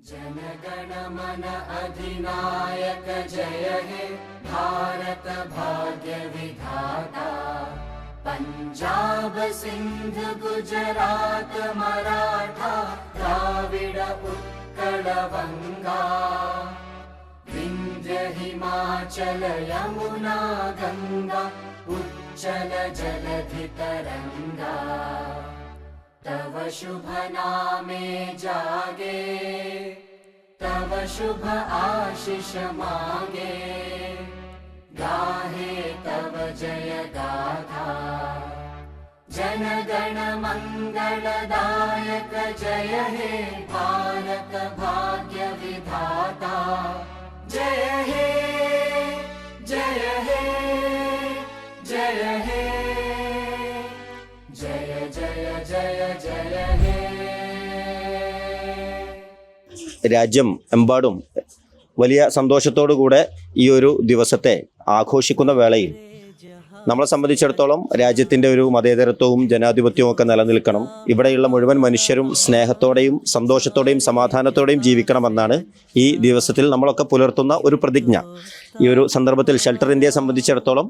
जनगण मन अधिनायक जय हे भारत भाग्य विधाता। पंजाब सिंध गुजरात मराठा द्राविड उत्कल बंगा। विंध्य हिमाचल यमुना गंगा उच्चल जलधि तरंगा। तव शुभ नामे जागे तव शुभ आशीष मागे। गाहे तव जय गाथा जनगण मंगलदायक जय हे भारत भाग्य विधाता। जय हे जय हे जय हे जय जय जय जय हे। രാജ്യം എമ്പാടും വലിയ സന്തോഷത്തോടുകൂടെ ഈ ഒരു ദിവസത്തെ ആഘോഷിക്കുന്ന വേളയിൽ നമ്മളെ സംബന്ധിച്ചിടത്തോളം രാജ്യത്തിൻ്റെ ഒരു മതേതരത്വവും ജനാധിപത്യവും ഒക്കെ നിലനിൽക്കണം. ഇവിടെയുള്ള മുഴുവൻ മനുഷ്യരും സ്നേഹത്തോടെയും സന്തോഷത്തോടെയും സമാധാനത്തോടെയും ജീവിക്കണമെന്നാണ് ഈ ദിവസത്തിൽ നമ്മളൊക്കെ പുലർത്തുന്ന ഒരു പ്രതിജ്ഞ. ഈ ഒരു സന്ദർഭത്തിൽ ഷെൽട്ടർ ഇന്ത്യയെ സംബന്ധിച്ചിടത്തോളം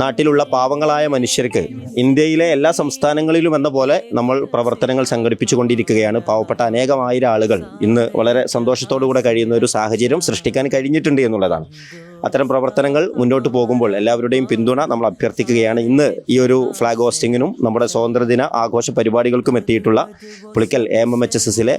നാട്ടിലുള്ള പാവങ്ങളായ മനുഷ്യർക്ക് ഇന്ത്യയിലെ എല്ലാ സംസ്ഥാനങ്ങളിലും എന്ന പോലെ നമ്മൾ പ്രവർത്തനങ്ങൾ സംഘടിപ്പിച്ചു കൊണ്ടിരിക്കുകയാണ്. പാവപ്പെട്ട അനേകമായിരം ആളുകൾ ഇന്ന് വളരെ സന്തോഷത്തോടുകൂടെ കഴിയുന്ന ഒരു സാഹചര്യം സൃഷ്ടിക്കാൻ കഴിഞ്ഞിട്ടുണ്ട് എന്നുള്ളതാണ്. അത്തരം പ്രവർത്തനങ്ങൾ മുന്നോട്ട് പോകുമ്പോൾ എല്ലാവരുടെയും പിന്തുണ നമ്മൾ അഭ്യർത്ഥിക്കുകയാണ്. ഇന്ന് ഈ ഒരു ഫ്ലാഗ് ഹോസ്റ്റിങ്ങിനും നമ്മുടെ സ്വാതന്ത്ര്യദിന ആഘോഷ പരിപാടികൾക്കും എത്തിയിട്ടുള്ള പുളിക്കൽ AMMHSSലെ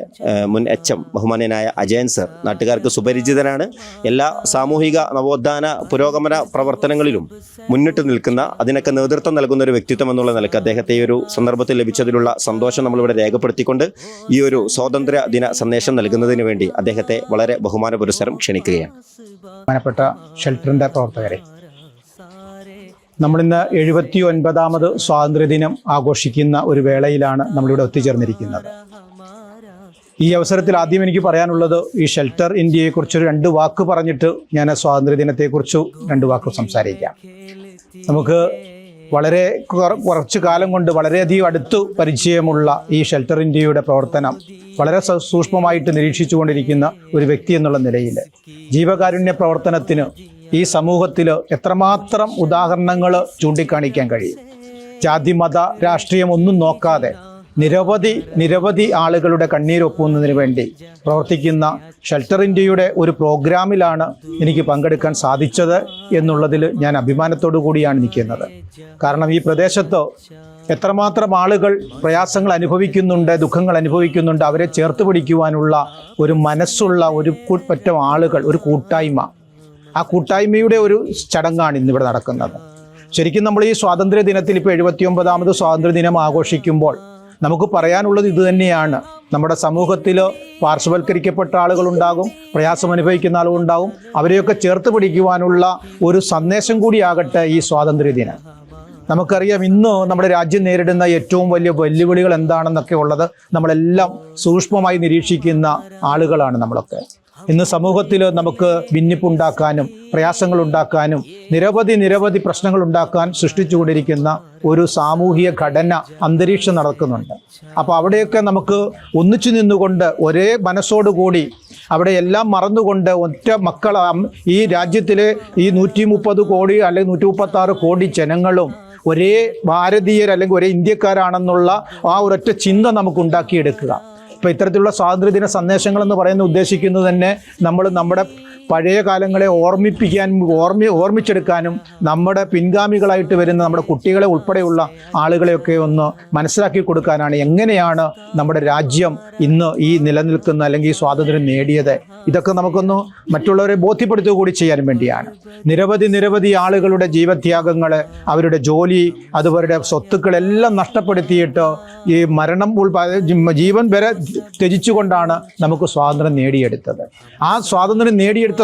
മുൻ HM ബഹുമാന്യനായ അജയൻ സർ നാട്ടുകാർക്ക് സുപരിചിതനാണ്. എല്ലാ സാമൂഹിക നവോത്ഥാന പുരോഗമന പ്രവർത്തനങ്ങളിലും മുന്നിട്ട് നിൽക്കുന്ന, അതിനൊക്കെ നേതൃത്വം നൽകുന്ന ഒരു വ്യക്തിത്വം എന്നുള്ള നിലയ്ക്ക് അദ്ദേഹത്തെ ഈ ഒരു സന്ദർഭത്തിൽ ലഭിച്ചതിലുള്ള സന്തോഷം നമ്മളിവിടെ രേഖപ്പെടുത്തിക്കൊണ്ട് ഈ ഒരു സ്വാതന്ത്ര്യ ദിന സന്ദേശം നൽകുന്നതിന് വേണ്ടി അദ്ദേഹത്തെ വളരെ ബഹുമാന പുരസ്സരം ക്ഷണിക്കുകയാണ്. ബഹുമാനപ്പെട്ട ഷെൽട്ടറിൻ്റെ പ്രവർത്തകരെ, നമ്മളിന്ന് 79ാമത് സ്വാതന്ത്ര്യദിനം ആഘോഷിക്കുന്ന ഒരു വേളയിലാണ് നമ്മളിവിടെ ഒത്തുചേർന്നിരിക്കുന്നത്. ഈ അവസരത്തിൽ ആദ്യം എനിക്ക് പറയാനുള്ളത്, ഈ ഷെൽട്ടർ ഇന്ത്യയെക്കുറിച്ചൊരു 2 വാക്ക് പറഞ്ഞിട്ട് ഞാൻ സ്വാതന്ത്ര്യദിനത്തെക്കുറിച്ച് 2 വാക്ക് സംസാരിക്കാം. നമുക്ക് വളരെ കുറച്ചു കാലം കൊണ്ട് വളരെയധികം അടുത്ത് പരിചയമുള്ള ഈ ഷെൽട്ടർ ഇന്ത്യയുടെ പ്രവർത്തനം വളരെ സൂക്ഷ്മമായിട്ട് നിരീക്ഷിച്ചുകൊണ്ടിരിക്കുന്ന ഒരു വ്യക്തി എന്നുള്ള നിലയിൽ ജീവകാരുണ്യ പ്രവർത്തനത്തിന് ഈ സമൂഹത്തിൽ എത്രമാത്രം ഉദാഹരണങ്ങൾ ചൂണ്ടിക്കാണിക്കാൻ കഴിയും. ജാതി മത രാഷ്ട്രീയം ഒന്നും നോക്കാതെ നിരവധി ആളുകളുടെ കണ്ണീരൊപ്പുന്നതിന് വേണ്ടി പ്രവർത്തിക്കുന്ന ഷെൽട്ടർ ഇന്ത്യയുടെ ഒരു പ്രോഗ്രാമിലാണ് എനിക്ക് പങ്കെടുക്കാൻ സാധിച്ചത് എന്നുള്ളതിൽ ഞാൻ അഭിമാനത്തോടു കൂടിയാണ് നിൽക്കുന്നത്. കാരണം ഈ പ്രദേശത്ത് എത്രമാത്രം ആളുകൾ പ്രയാസങ്ങൾ അനുഭവിക്കുന്നുണ്ട്, ദുഃഖങ്ങൾ അനുഭവിക്കുന്നുണ്ട്, അവരെ ചേർത്ത് പിടിക്കുവാനുള്ള ഒരു മനസ്സുള്ള ഒരു പറ്റം ആളുകൾ, ഒരു കൂട്ടായ്മ, ആ കൂട്ടായ്മയുടെ ഒരു ചടങ്ങാണ് ഇന്നിവിടെ നടക്കുന്നത്. ശരിക്കും നമ്മൾ ഈ സ്വാതന്ത്ര്യ ദിനത്തിൽ ഇപ്പോൾ 79ാമത് സ്വാതന്ത്ര്യദിനം ആഘോഷിക്കുമ്പോൾ നമുക്ക് പറയാനുള്ളത് ഇത് തന്നെയാണ്. നമ്മുടെ സമൂഹത്തിൽ പാർശ്വവൽക്കരിക്കപ്പെട്ട ആളുകളുണ്ടാകും, പ്രയാസം അനുഭവിക്കുന്ന ആളുകളുണ്ടാകും, അവരെയൊക്കെ ചേർത്ത് പിടിക്കുവാനുള്ള ഒരു സന്ദേശം കൂടിയാകട്ടെ ഈ സ്വാതന്ത്ര്യദിനം. നമുക്കറിയാം, ഇന്ന് നമ്മുടെ രാജ്യം നേരിടുന്ന ഏറ്റവും വലിയ വെല്ലുവിളികൾ എന്താണെന്നൊക്കെ ഉള്ളത് നമ്മളെല്ലാം സൂക്ഷ്മമായി നിരീക്ഷിക്കുന്ന ആളുകളാണ് നമ്മളൊക്കെ. ഇന്ന് സമൂഹത്തിൽ നമുക്ക് ഭിന്നിപ്പുണ്ടാക്കാനും പ്രയാസങ്ങൾ ഉണ്ടാക്കാനും നിരവധി പ്രശ്നങ്ങൾ ഉണ്ടാക്കാൻ സൃഷ്ടിച്ചുകൊണ്ടിരിക്കുന്ന ഒരു സാമൂഹിക ഘടന അന്തരീക്ഷം നടക്കുന്നുണ്ട്. അപ്പോൾ അവിടെയൊക്കെ നമുക്ക് ഒന്നിച്ചു നിന്നുകൊണ്ട് ഒരേ മനസ്സോടുകൂടി അവിടെ എല്ലാം മറന്നുകൊണ്ട് ഒറ്റ മക്കൾ, ഈ രാജ്യത്തിലെ ഈ 130 കോടി അല്ലെങ്കിൽ 136 കോടി ജനങ്ങളും ഒരേ ഭാരതീയർ അല്ലെങ്കിൽ ഒരേ ഇന്ത്യക്കാരാണെന്നുള്ള ആ ഒരൊറ്റ ചിന്ത നമുക്ക് ഉണ്ടാക്കിയെടുക്കുക. ഇപ്പോൾ ഇത്തരത്തിലുള്ള സ്വാതന്ത്ര്യദിന സന്ദേശങ്ങൾ എന്ന് പറയുന്നത് ഉദ്ദേശിക്കുന്നത് തന്നെ നമ്മുടെ പഴയ കാലങ്ങളെ ഓർമ്മിച്ചെടുക്കാനും നമ്മുടെ പിൻഗാമികളായിട്ട് വരുന്ന നമ്മുടെ കുട്ടികളെ ഉൾപ്പെടെയുള്ള ആളുകളെയൊക്കെ ഒന്ന് മനസ്സിലാക്കി കൊടുക്കാനാണ്. എങ്ങനെയാണ് നമ്മുടെ രാജ്യം ഇന്ന് ഈ നിലനിൽക്കുന്ന അല്ലെങ്കിൽ ഈ സ്വാതന്ത്ര്യം നേടിയത്, ഇതൊക്കെ നമുക്കൊന്ന് മറ്റുള്ളവരെ ബോധ്യപ്പെടുത്തുക കൂടി ചെയ്യാൻ വേണ്ടിയാണ്. നിരവധി ആളുകളുടെ ജീവത്യാഗങ്ങൾ, അവരുടെ ജോലി, അതുപോലെ സ്വത്തുക്കളെല്ലാം നഷ്ടപ്പെടുത്തിയിട്ട് ഈ ജീവൻ വരെ ത്യജിച്ചുകൊണ്ടാണ് നമുക്ക് സ്വാതന്ത്ര്യം നേടിയെടുത്തത്. ആ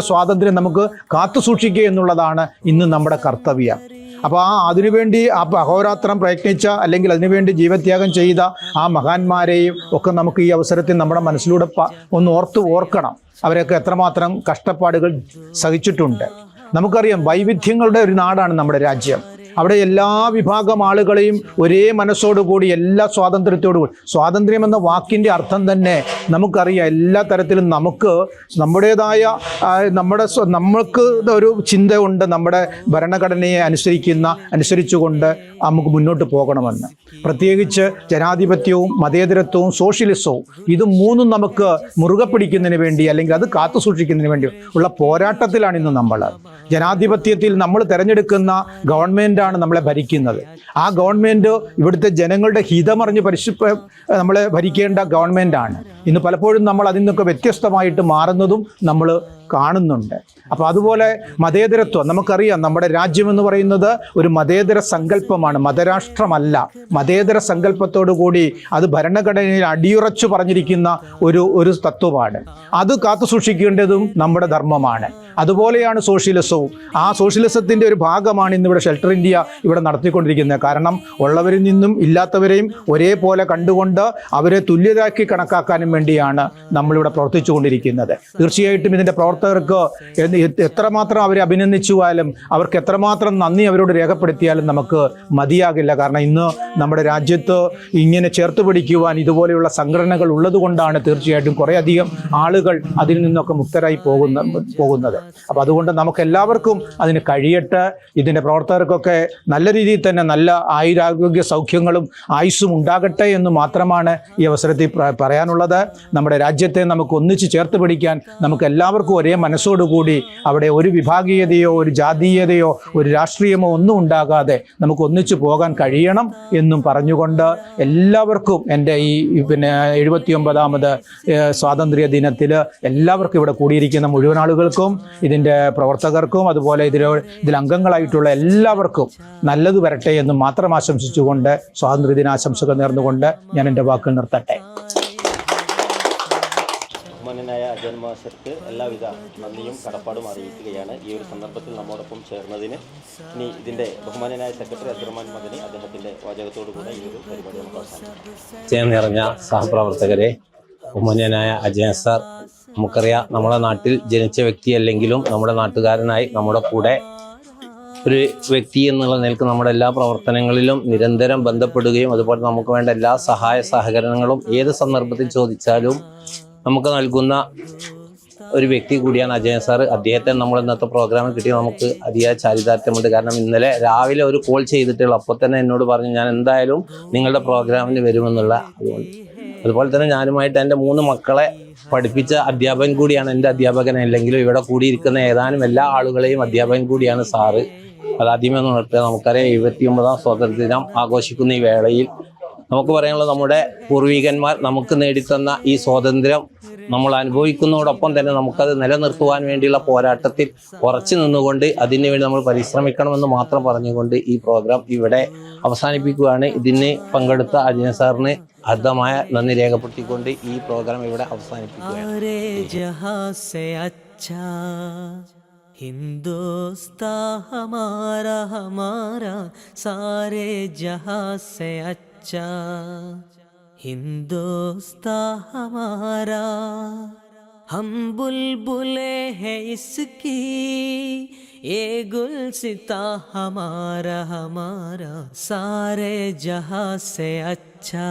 സ്വാതന്ത്ര്യം നമുക്ക് കാത്തു സൂക്ഷിക്കുക എന്നുള്ളതാണ് ഇന്ന് നമ്മുടെ കർത്തവ്യം. അപ്പോൾ അതിനുവേണ്ടി അഹോരാത്രം പ്രയത്നിച്ച അല്ലെങ്കിൽ അതിനുവേണ്ടി ജീവത്യാഗം ചെയ്ത ആ മഹാന്മാരെയും ഒക്കെ നമുക്ക് ഈ അവസരത്തിൽ നമ്മുടെ മനസ്സിലൂടെ ഒന്ന് ഓർക്കണം. അവരൊക്കെ എത്രമാത്രം കഷ്ടപ്പാടുകൾ സഹിച്ചിട്ടുണ്ട്. നമുക്കറിയാം, വൈവിധ്യങ്ങളുടെ ഒരു നാടാണ് നമ്മുടെ രാജ്യം. അവിടെ എല്ലാ വിഭാഗം ആളുകളെയും ഒരേ മനസ്സോടുകൂടി എല്ലാ സ്വാതന്ത്ര്യത്തോടുകൂടി, സ്വാതന്ത്ര്യം എന്ന വാക്കിൻ്റെ അർത്ഥം തന്നെ നമുക്കറിയാം, എല്ലാ തരത്തിലും നമുക്ക് നമ്മുടേതായ നമ്മൾക്ക് ഒരു ചിന്തയുണ്ട്, നമ്മുടെ ഭരണഘടനയെ അനുസരിച്ചുകൊണ്ട് നമുക്ക് മുന്നോട്ട് പോകണമെന്ന്. പ്രത്യേകിച്ച് ജനാധിപത്യവും മതേതരത്വവും സോഷ്യലിസവും ഇത് മൂന്നും നമുക്ക് മുറുകെ പിടിക്കുന്നതിന് വേണ്ടി, അല്ലെങ്കിൽ അത് കാത്തു സൂക്ഷിക്കുന്നതിന് വേണ്ടി ഉള്ള പോരാട്ടത്തിലാണ് ഇന്ന് നമ്മൾ. ജനാധിപത്യത്തിൽ നമ്മൾ തിരഞ്ഞെടുക്കുന്ന ഗവൺമെൻറ്റാണ് നമ്മളെ ഭരിക്കുന്നത്. ആ ഗവൺമെൻറ് ഇവിടുത്തെ ജനങ്ങളുടെ ഹിതമറിഞ്ഞ് നമ്മളെ ഭരിക്കേണ്ട ഗവൺമെൻറ്റാണ്. ഇന്ന് പലപ്പോഴും നമ്മൾ അതിൽ നിന്നൊക്കെ വ്യത്യസ്തമായിട്ട് മാറുന്നതും നമ്മൾ കാണുന്നുണ്ട്. അപ്പോൾ അതുപോലെ മതേതരത്വം, നമുക്കറിയാം നമ്മുടെ രാജ്യമെന്ന് പറയുന്നത് ഒരു മതേതര സങ്കല്പമാണ്, മതരാഷ്ട്രമല്ല. മതേതര സങ്കല്പത്തോടു കൂടി അത് ഭരണഘടനയിൽ അടിയുറച്ചു പറഞ്ഞിരിക്കുന്ന ഒരു തത്വമാണ്. അത് കാത്തു സൂക്ഷിക്കേണ്ടതും നമ്മുടെ ധർമ്മമാണ്. അതുപോലെയാണ് സോഷ്യലിസവും. ആ സോഷ്യലിസത്തിൻ്റെ ഒരു ഭാഗമാണ് ഇന്നിവിടെ ഷെൽട്ടർ ഇന്ത്യ ഇവിടെ നടത്തിക്കൊണ്ടിരിക്കുന്നത്. കാരണം ഉള്ളവരിൽ നിന്നും ഇല്ലാത്തവരെയും ഒരേപോലെ കണ്ടുകൊണ്ട് അവരെ തുല്യരാക്കി കണക്കാക്കാനും വേണ്ടിയാണ് നമ്മളിവിടെ പ്രവർത്തിച്ചു കൊണ്ടിരിക്കുന്നത്. തീർച്ചയായിട്ടും ഇതിൻ്റെ പ്രവർത്തകർക്ക് എത്രമാത്രം അവരെ അഭിനന്ദിച്ചുവാലും അവർക്ക് എത്രമാത്രം നന്ദി അവരോട് രേഖപ്പെടുത്തിയാലും നമുക്ക് മതിയാകില്ല. കാരണം ഇന്ന് നമ്മുടെ രാജ്യത്ത് ഇങ്ങനെ ചേർത്ത് പിടിക്കുവാൻ ഇതുപോലെയുള്ള സംഘടനകൾ ഉള്ളത് കൊണ്ടാണ് തീർച്ചയായിട്ടും കുറേയധികം ആളുകൾ അതിൽ നിന്നൊക്കെ മുക്തരായി പോകുന്നത്. അപ്പോൾ അതുകൊണ്ട് നമുക്ക് എല്ലാവർക്കും അതിന് കഴിയട്ടെ. ഇതിൻ്റെ പ്രവർത്തകർക്കൊക്കെ നല്ല രീതിയിൽ തന്നെ നല്ല ആയുരാരോഗ്യ സൗഖ്യങ്ങളും ആയുസ്സും ഉണ്ടാകട്ടെ എന്ന് മാത്രമാണ് ഈ അവസരത്തിൽ പറയാനുള്ളത്. നമ്മുടെ രാജ്യത്തെ നമുക്ക് ഒന്നിച്ച് ചേർത്ത് പിടിക്കാൻ നമുക്ക് എല്ലാവർക്കും ഒരേ മനസ്സോടുകൂടി അവിടെ ഒരു വിഭാഗീയതയോ ഒരു ജാതീയതയോ ഒരു രാഷ്ട്രീയമോ ഒന്നും ഉണ്ടാകാതെ നമുക്ക് ഒന്നിച്ചു പോകാൻ കഴിയണം എന്നും പറഞ്ഞുകൊണ്ട് എല്ലാവർക്കും എൻ്റെ ഈ 79ാമത് സ്വാതന്ത്ര്യ ദിനത്തിൽ എല്ലാവർക്കും ഇവിടെ കൂടിയിരിക്കുന്ന മുഴുവൻ ആളുകൾക്കും ഇതിൻ്റെ പ്രവർത്തകർക്കും അതുപോലെ ഇതിൽ അംഗങ്ങളായിട്ടുള്ള എല്ലാവർക്കും നല്ലത് വരട്ടെ എന്ന് മാത്രം ആശംസിച്ചുകൊണ്ട് സ്വാതന്ത്ര്യ ദിനാശംസകൾ നേർന്നുകൊണ്ട് ഞാൻ എൻ്റെ വാക്കുകൾ നിർത്തട്ടെ. ബഹുമാന്യനായ അജയൻ മാസ്റ്റർക്ക് എല്ലാവിധ നന്ദിയും കടപ്പാടും അറിയിക്കുകയാണ് ഈ ഒരു സന്ദർഭത്തിൽ നമ്മോടൊപ്പം ചേർന്നതിന്. ഇനി ഇതിൻ്റെ ബഹുമാന്യനായ സെക്രട്ടറി അബ്ദുറഹ്മാൻ മദനി അദ്ദേഹത്തിൻ്റെ വാചകത്തോടു കൂടെ ഈ ഒരു പരിപാടി നമുക്ക് അവസാനിപ്പിക്കാം. ജയം നിറഞ്ഞ സഹപ്രവർത്തകരെ, ബഹുമാന്യനായ അജയൻ സാർ, നമുക്കറിയാം നമ്മുടെ നാട്ടിൽ ജനിച്ച വ്യക്തിയല്ലെങ്കിലും നമ്മുടെ നാട്ടുകാരനായി നമ്മുടെ കൂടെ ഒരു വ്യക്തി എന്നുള്ള നിലക്ക് നമ്മുടെ എല്ലാ പ്രവർത്തനങ്ങളിലും നിരന്തരം ബന്ധപ്പെടുകയും അതുപോലെ നമുക്ക് വേണ്ട എല്ലാ സഹായ സഹകരണങ്ങളും ഏത് സന്ദർഭത്തിൽ ചോദിച്ചാലും നമുക്ക് നൽകുന്ന ഒരു വ്യക്തി കൂടിയാണ് അജയൻ സാറ്. അദ്ദേഹത്തെ നമ്മൾ ഇന്നത്തെ പ്രോഗ്രാമിൽ കിട്ടി നമുക്ക് അതിയായ ചാരിതാർത്ഥ്യമുണ്ട്. കാരണം ഇന്നലെ രാവിലെ ഒരു കോൾ ചെയ്തിട്ടുള്ളൂ, അപ്പോൾ തന്നെ എന്നോട് പറഞ്ഞു ഞാൻ എന്തായാലും നിങ്ങളുടെ പ്രോഗ്രാമിന് വരുമെന്നുള്ള. അതുപോലെ തന്നെ ഞാനുമായിട്ട് എൻ്റെ 3 മക്കളെ പഠിപ്പിച്ച അധ്യാപകൻ കൂടിയാണ് എൻ്റെ അധ്യാപകൻ. അല്ലെങ്കിലും ഇവിടെ കൂടിയിരിക്കുന്ന ഏതാനും എല്ലാ ആളുകളെയും അധ്യാപകൻ കൂടിയാണ് സാറ്. അതാദ്യമേ ഒന്ന് നിർത്തുക. നമുക്കറിയാം 79ാം സ്വാതന്ത്ര്യ ദിനം ആഘോഷിക്കുന്ന ഈ വേളയിൽ നമുക്ക് പറയാനുള്ളത് നമ്മുടെ പൂർവികന്മാർ നമുക്ക് നേടിത്തന്ന ഈ സ്വാതന്ത്ര്യം നമ്മൾ അനുഭവിക്കുന്നതോടൊപ്പം തന്നെ നമുക്കത് നിലനിർത്തുവാൻ വേണ്ടിയുള്ള പോരാട്ടത്തിൽ ഉറച്ചു നിന്നുകൊണ്ട് അതിനു വേണ്ടി നമ്മൾ പരിശ്രമിക്കണമെന്ന് മാത്രം പറഞ്ഞുകൊണ്ട് ഈ പ്രോഗ്രാം ഇവിടെ അവസാനിപ്പിക്കുകയാണ്. ഇതിന് പങ്കെടുത്ത അജയൻ സാറിന് അർദ്ധമായ നന്ദി രേഖപ്പെടുത്തിക്കൊണ്ട് ഈ പ്രോഗ്രാം ഇവിടെ അവസാനിപ്പിക്കുകയാണ്. हिंदुस्तान हमारा हमारा सारे जहां से अच्छा, हिंदुस्तान हमारा, हम बुलबुले हैं इसकी, ये गुलसिता हमारा हमारा सारे जहां से अच्छा.